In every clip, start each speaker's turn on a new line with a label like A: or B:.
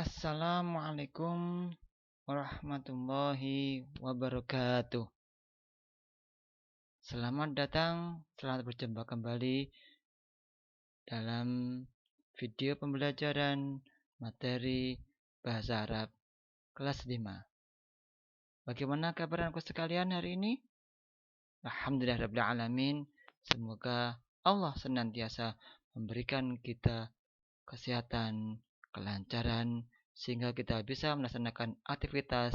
A: Assalamualaikum warahmatullahi wabarakatuh. Selamat datang, selamat berjumpa kembali dalam video pembelajaran materi Bahasa Arab kelas 5. Bagaimana kabar anakku sekalian hari ini? Alhamdulillahirrabbilalamin. Semoga Allah senantiasa memberikan kita kesehatan, kelancaran, sehingga kita bisa melaksanakan aktivitas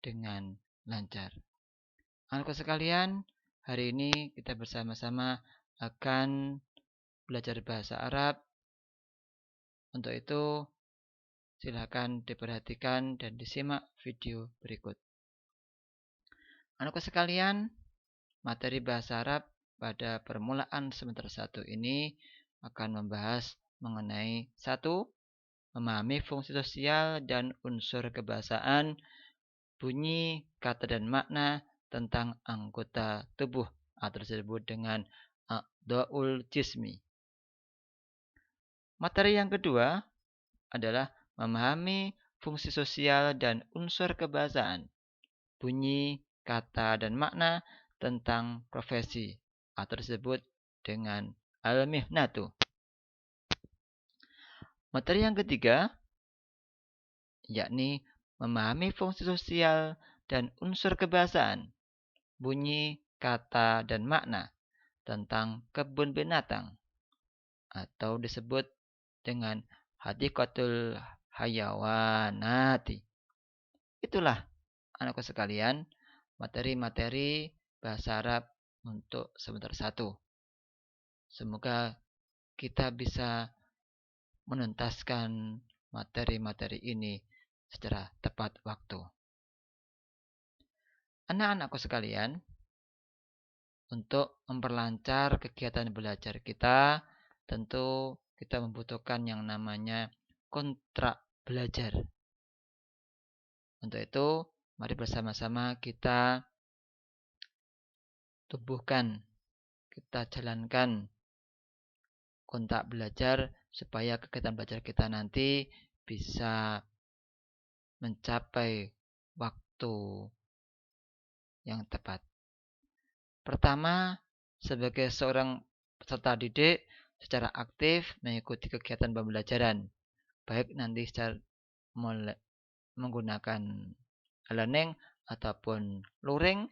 A: dengan lancar. Anakku sekalian, hari ini kita bersama-sama akan belajar bahasa Arab. Untuk itu, silakan diperhatikan dan disimak video berikut. Anakku sekalian, materi bahasa Arab pada permulaan semester 1 ini akan membahas mengenai 1. Memahami fungsi sosial dan unsur kebahasaan, bunyi, kata dan makna tentang anggota tubuh atau disebut dengan a'dha'ul jismi. Materi yang kedua adalah memahami fungsi sosial dan unsur kebahasaan, bunyi, kata dan makna tentang profesi atau disebut dengan al-mihnatu. Materi yang ketiga yakni memahami fungsi sosial dan unsur kebahasaan, bunyi, kata, dan makna tentang kebun binatang atau disebut dengan hadikatul hayawanati. Itulah anakku sekalian materi-materi bahasa Arab untuk semester 1. Semoga kita bisa menuntaskan materi-materi ini secara tepat waktu. Anak-anakku sekalian, untuk memperlancar kegiatan belajar kita, tentu kita membutuhkan yang namanya kontrak belajar. Untuk itu, mari bersama-sama kita tubuhkan, kita jalankan kontrak belajar supaya kegiatan belajar kita nanti bisa mencapai waktu yang tepat. Pertama, sebagai seorang peserta didik secara aktif mengikuti kegiatan pembelajaran, baik nanti secara menggunakan e-learning ataupun luring,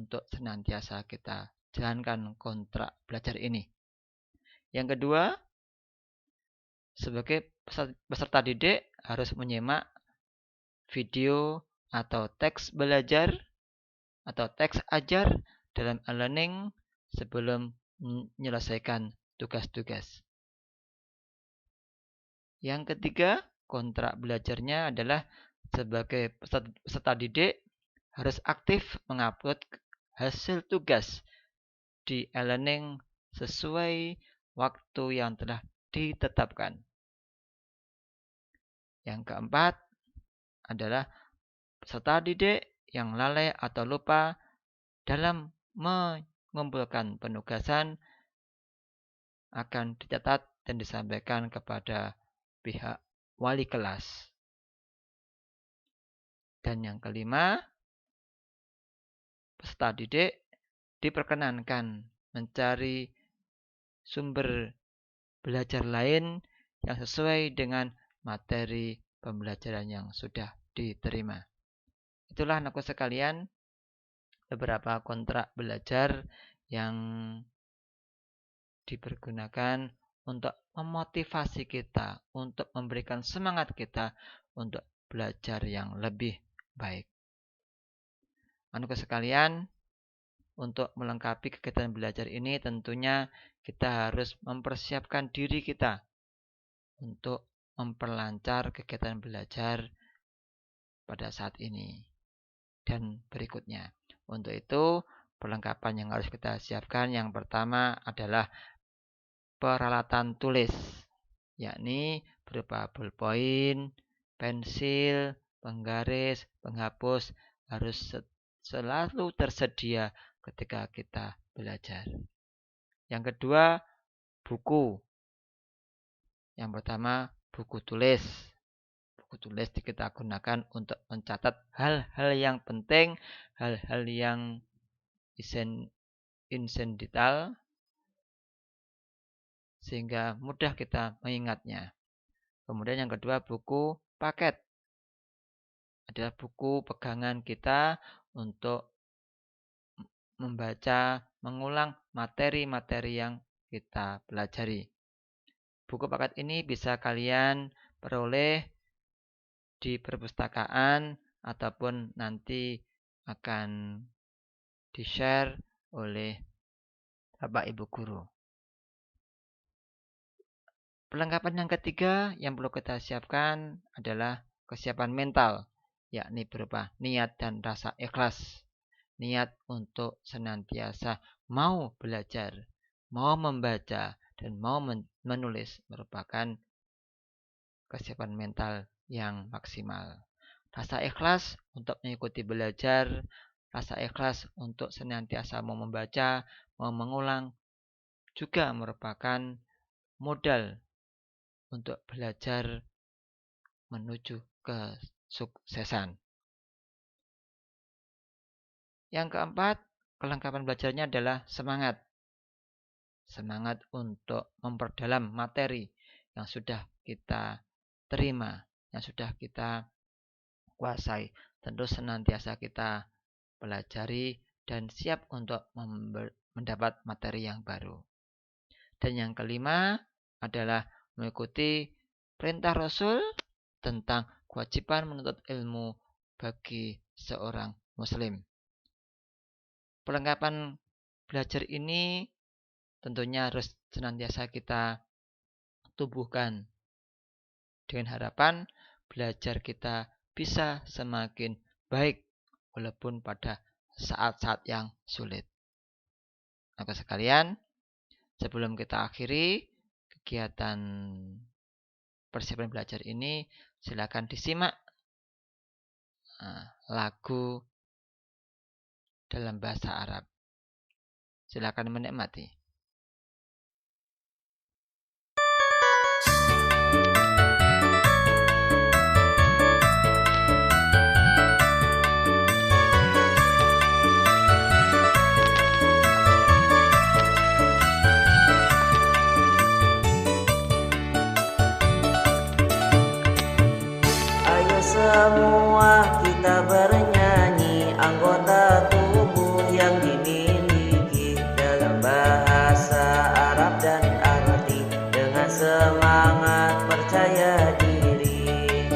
A: untuk senantiasa kita jalankan kontrak belajar ini. Yang kedua, sebagai peserta didik harus menyimak video atau teks belajar atau teks ajar dalam e-learning sebelum menyelesaikan tugas-tugas. Yang ketiga, kontrak belajarnya adalah sebagai peserta didik harus aktif mengupload hasil tugas di e-learning sesuai waktu yang telah ditetapkan. Yang keempat adalah peserta didik yang lalai atau lupa dalam mengumpulkan penugasan akan dicatat dan disampaikan kepada pihak wali kelas. Dan yang kelima, peserta didik diperkenankan mencari sumber belajar lain yang sesuai dengan materi pembelajaran yang sudah diterima. Itulah anakku sekalian beberapa kontrak belajar yang dipergunakan untuk memotivasi kita, untuk memberikan semangat kita untuk belajar yang lebih baik. Anakku sekalian, untuk melengkapi kegiatan belajar ini tentunya kita harus mempersiapkan diri kita untuk memperlancar kegiatan belajar pada saat ini dan berikutnya. Untuk itu, perlengkapan yang harus kita siapkan yang pertama adalah peralatan tulis, yakni berupa ballpoint, pensil, penggaris, penghapus harus selalu tersedia ketika kita belajar. Yang kedua, buku. Yang pertama, buku tulis. buku tulis kita gunakan untuk mencatat hal-hal yang penting, hal-hal yang insidental, sehingga mudah kita mengingatnya. Kemudian yang kedua, buku paket. Adalah buku pegangan kita untuk membaca, mengulang materi-materi yang kita pelajari. Buku paket ini bisa kalian peroleh di perpustakaan ataupun nanti akan di-share oleh Bapak Ibu guru. Perlengkapan yang ketiga yang perlu kita siapkan adalah kesiapan mental, yakni berupa niat dan rasa ikhlas. Niat untuk senantiasa mau belajar, mau membaca, dan mau menulis merupakan kesiapan mental yang maksimal. Rasa ikhlas untuk mengikuti belajar, rasa ikhlas untuk senantiasa mau membaca, mau mengulang, juga merupakan modal untuk belajar menuju kesuksesan. Yang keempat, kelengkapan belajarnya adalah semangat. Semangat untuk memperdalam materi yang sudah kita terima, yang sudah kita kuasai. Tentu senantiasa kita pelajari dan siap untuk mendapat materi yang baru. Dan yang kelima adalah mengikuti perintah Rasul tentang kewajiban menuntut ilmu bagi seorang muslim. Perlengkapan belajar ini tentunya harus senantiasa kita tumbuhkan dengan harapan belajar kita bisa semakin baik walaupun pada saat-saat yang sulit. Maka sekalian, sebelum kita akhiri kegiatan persiapan belajar ini, silakan disimak lagu dalam bahasa Arab. Silakan menikmati.
B: Semua kita bernyanyi, anggota tubuh yang dimiliki dalam bahasa Arab dan arti, dengan semangat percaya diri.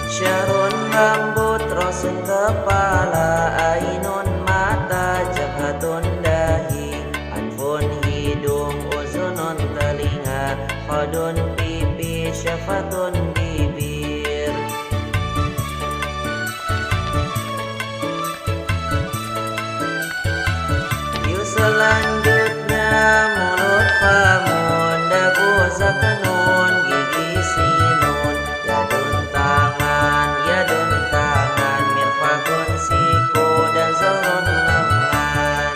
B: Syarun rambut, rosun kepala, ainun mata, jabhatun dahi, anfun hidung, uzunun telinga, khadun pipi, syafatun bibir. Yuk selanjutnya mulut famun, dagu zakanun, gigi sinun, yadun tangan, mirfakun siku, dan zalun lengan.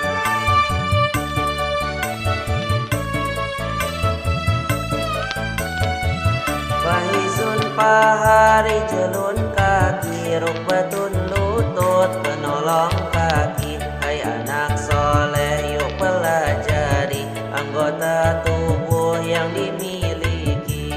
B: Fahizun pahari, jelun kaki, rukbatun lutut, penolong kaki. Hai anak soleh, yuk pelajari anggota tubuh yang dimiliki.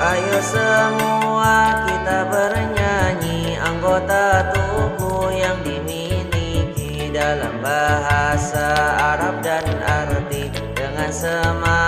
B: Ayo semua kita bernyanyi, anggota tubuh yang dimiliki dalam bahasa Arab dan arti, dengan semangat